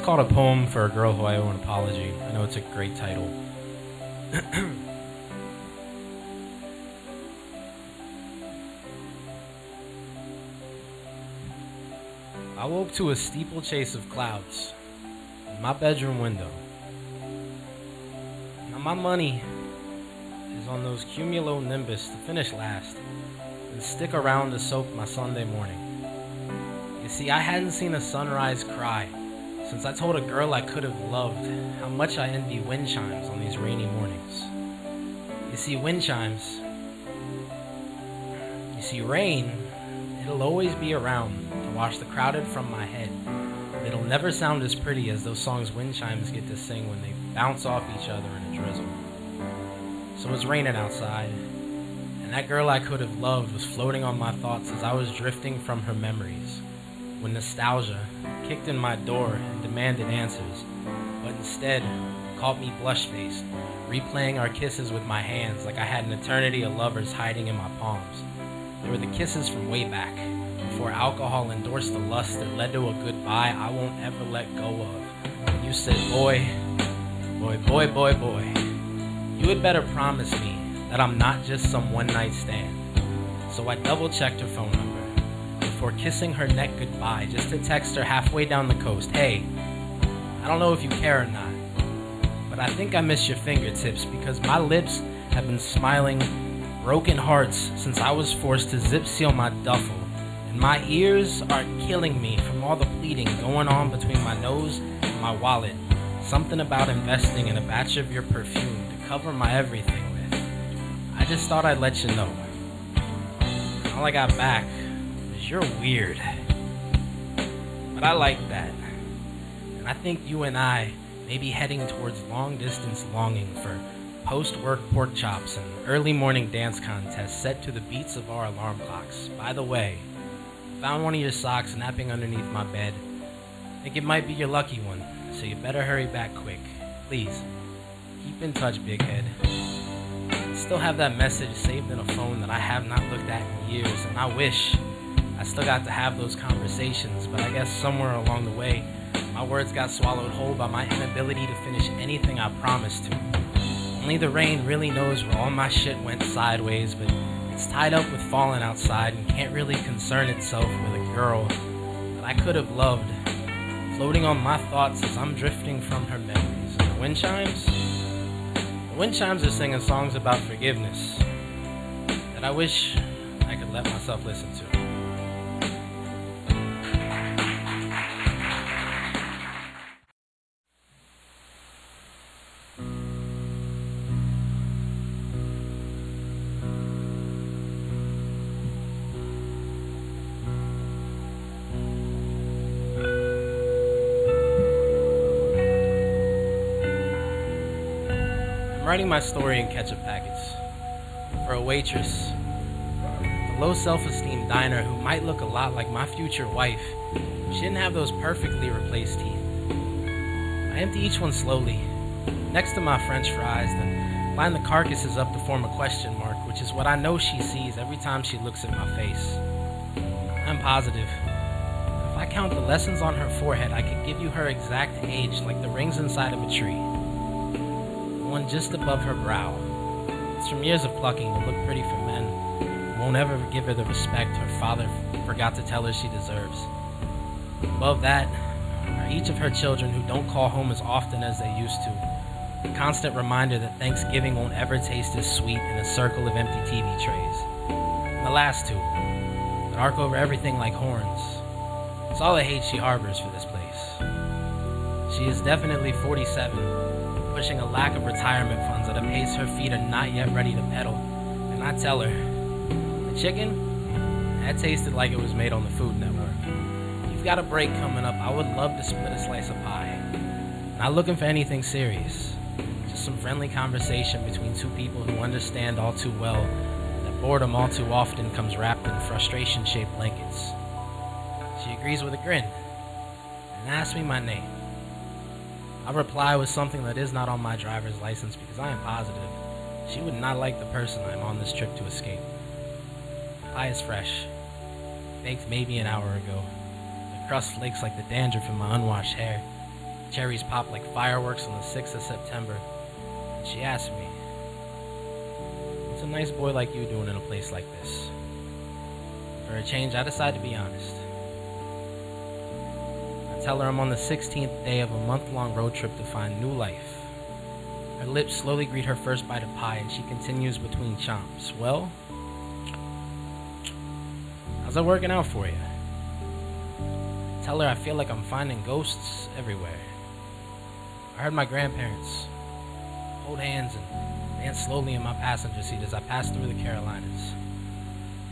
It's called A Poem for a Girl Who I Owe an Apology. I know it's a great title. I woke to a steeplechase of clouds in my bedroom window. Now my money is on those cumulonimbus to finish last and stick around to soak my Sunday morning. You see, I hadn't seen a sunrise cry since I told a girl I could have loved how much I envy wind chimes on these rainy mornings. You see, wind chimes, rain, it'll always be around to wash the crowded from my head. It'll never sound as pretty as those songs wind chimes get to sing when they bounce off each other in a drizzle. So it's raining outside, and that girl I could have loved was floating on my thoughts as I was drifting from her memories, when nostalgia kicked in my door and demanded answers, but instead caught me blush-faced, replaying our kisses with my hands like I had an eternity of lovers hiding in my palms. They were the kisses from way back, before alcohol endorsed the lust that led to a goodbye I won't ever let go of. And you said, boy, you had better promise me that I'm not just some one-night stand. So I double-checked her phone number before kissing her neck goodbye, just to text her halfway down the coast, hey, I don't know if you care or not, but I think I miss your fingertips because my lips have been smiling broken hearts since I was forced to zip seal my duffel, and my ears are killing me from all the pleading going on between my nose and my wallet. Something about investing in a batch of your perfume to cover my everything with. I just thought I'd let you know. All I got back was you're weird. But I like that. And I think you and I may be heading towards long-distance longing for post-work pork chops and early morning dance contests set to the beats of our alarm clocks. By the way, I found one of your socks napping underneath my bed. I think it might be your lucky one, so you better hurry back quick. Please, keep in touch, big head. I still have that message saved in a phone that I have not looked at in years, and I wish I still got to have those conversations, but I guess somewhere along the way, my words got swallowed whole by my inability to finish anything I promised to. Only the rain really knows where all my shit went sideways, but it's tied up with falling outside and can't really concern itself with a girl that I could have loved, floating on my thoughts as I'm drifting from her memories. And the wind chimes are singing songs about forgiveness that I wish I could let myself listen to. I'm writing my story in ketchup packets for a waitress, a low self-esteem diner who might look a lot like my future wife. She didn't have those perfectly replaced teeth. I empty each one slowly, next to my french fries, then line the carcasses up to form a question mark, which is what I know she sees every time she looks at my face. I'm positive. If I count the lessons on her forehead, I could give you her exact age like the rings inside of a tree. One just above her brow. It's from years of plucking to look pretty for men who won't ever give her the respect her father forgot to tell her she deserves. Above that are each of her children who don't call home as often as they used to. A constant reminder that Thanksgiving won't ever taste as sweet in a circle of empty TV trays. And the last two, that arc over everything like horns. It's all the hate she harbors for this place. She is definitely 47, pushing a lack of retirement funds at a pace her feet are not yet ready to pedal. And I tell her, the chicken, that tasted like it was made on the Food Network. If you've got a break coming up, I would love to split a slice of pie. Not looking for anything serious, just some friendly conversation between two people who understand all too well that boredom all too often comes wrapped in frustration-shaped blankets. She agrees with a grin and asks me my name. I reply with something that is not on my driver's license because I am positive she would not like the person I am on this trip to escape. Pie is fresh, baked maybe an hour ago. The crust flakes like the dandruff in my unwashed hair. Cherries popped like fireworks on the 6th of September. And she asked me, "What's a nice boy like you doing in a place like this?" For a change, I decided to be honest. I tell her I'm on the 16th day of a month-long road trip to find new life. Her lips slowly greet her first bite of pie, and she continues between chomps. "Well, how's that working out for you?" Tell her I feel like I'm finding ghosts everywhere. I heard my grandparents hold hands and dance slowly in my passenger seat as I passed through the Carolinas.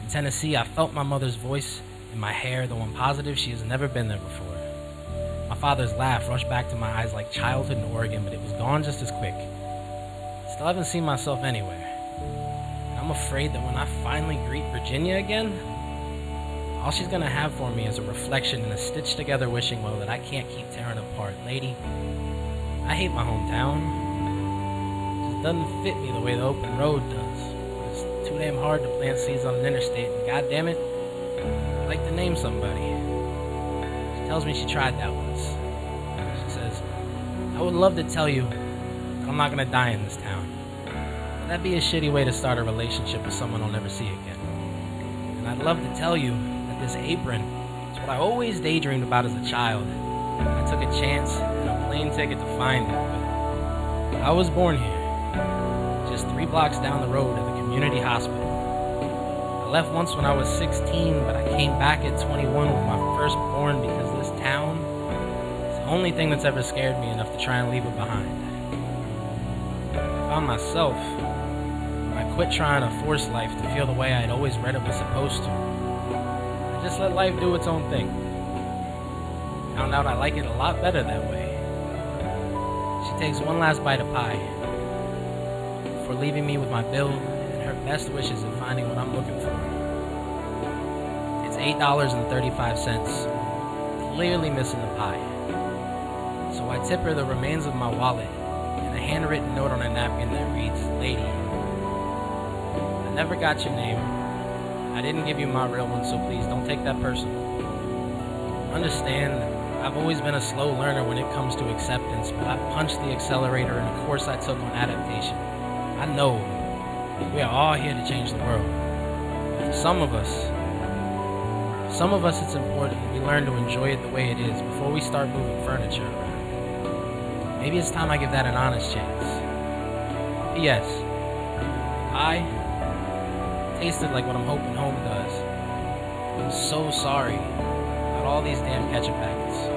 In Tennessee, I felt my mother's voice in my hair, though I'm positive she has never been there before. My father's laugh rushed back to my eyes like childhood in Oregon, but it was gone just as quick. Still haven't seen myself anywhere. And I'm afraid that when I finally greet Virginia again, all she's gonna have for me is a reflection in a stitched-together wishing well that I can't keep tearing apart. Lady, I hate my hometown. It just doesn't fit me the way the open road does. It's too damn hard to plant seeds on an interstate, and goddammit, I'd like to name somebody. She tells me she tried that once. She says, "I would love to tell you that I'm not gonna die in this town. But that'd be a shitty way to start a relationship with someone I'll never see again. And I'd love to tell you that this apron is what I always daydreamed about as a child. I took a chance and a plane ticket to find it, but I was born here, just 3 blocks down the road at the community hospital. I left once when I was 16, but I came back at 21 with my firstborn because this town is the only thing that's ever scared me enough to try and leave it behind. I found myself when I quit trying to force life to feel the way I'd always read it was supposed to. I just let life do its own thing. Found out I like it a lot better that way." She takes one last bite of pie before leaving me with my bill and her best wishes in finding what I'm looking for. It's $8.35, clearly missing the pie. So I tip her the remains of my wallet and a handwritten note on a napkin that reads, "Lady, I never got your name. I didn't give you my real one, so please don't take that personal. Understand that I've always been a slow learner when it comes to acceptance, but I punched the accelerator in a course I took on adaptation. I know we are all here to change the world. For some of us it's important that we learn to enjoy it the way it is before we start moving furniture around. Maybe it's time I give that an honest chance. P.S. I tasted like what I'm hoping home does. I'm so sorry about all these damn ketchup packets.